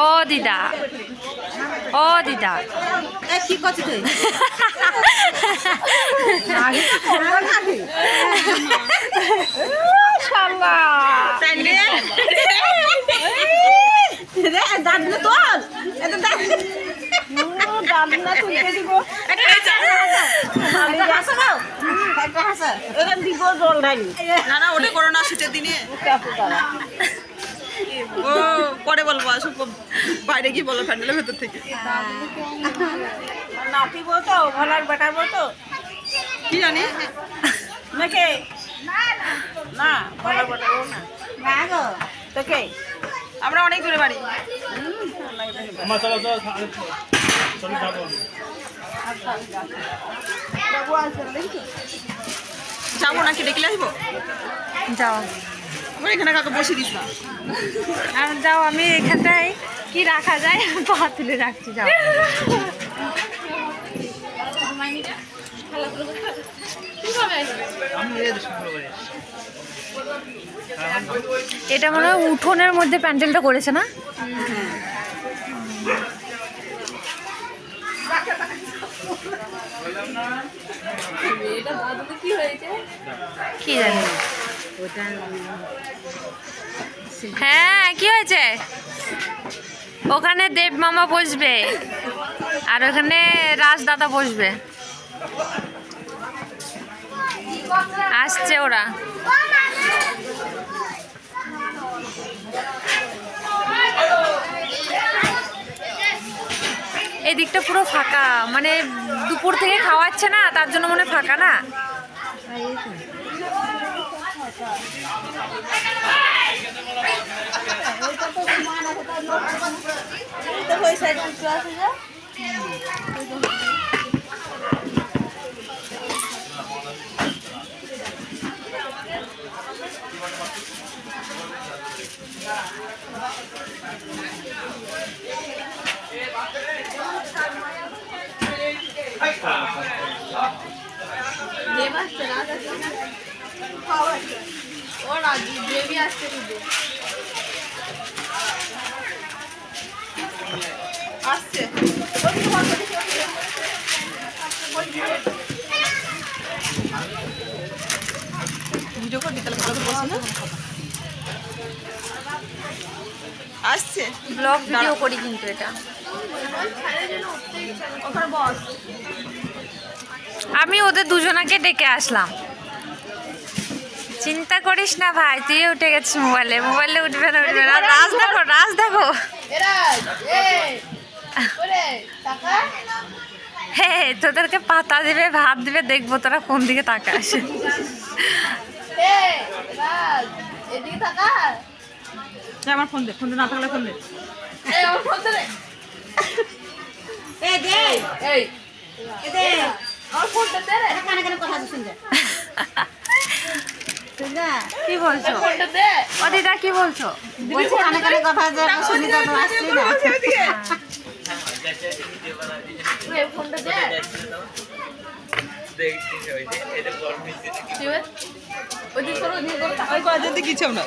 ও দিদা, ও দিদা কি করছিস তুই? ওটা করো না শীতের দিনে। ও পরে বলবো, আসুক বাইরে গিয়ে বলো প্যান্ডেলের ভেতর থেকে। নাতিব তো ভোলার বেটাবো তো কি জানি নাকি না ভোলার বেটাবো না গো তোকে আমরা অনেক দূরে বাড়ি। যাবো নাকি ডেকে আসবো? যাও এখানে কাউকে বসে দিস না। আর যাও, আমি এখানটায় কি রাখা যায় পা তুলে রাখছি। যাও, এটা মনে হয় উঠোনের মধ্যে প্যান্ডেলটা করেছে না? কি জানি। হ্যাঁ, কি হয়েছে? ওখানে দেব মামা বসবে আর ওখানে রাজদাদা বসবে। আসছে ওরা। এই দিকটা পুরো ফাঁকা, মানে দুপুর থেকে খাওয়াচ্ছে না, তার জন্য মনে ফাঁকা না। আসছে ভিডিও করে দিতে বলছি না, আসছে ব্লগ ভিডিও করি কিন্তু এটা। আমি ওদের দুজনাকে ডেকে আসলাম। চিন্তা করিস না ভাই, তুই উঠে গেছিস মোবাইলে। মোবাইলে উঠবে না, উঠবে না। রাজ দেখো, রাজ দেখো। হ্যাঁ, তোদেরকে পাতা দিবে, ভাত দিবে, দেখবো তোরা কোন দিকে তাকাস। আমার ফোন দে, ফোন না থাকলে ফোন দে। কি বলছো ও দিদা, কি বলছো? কিছু না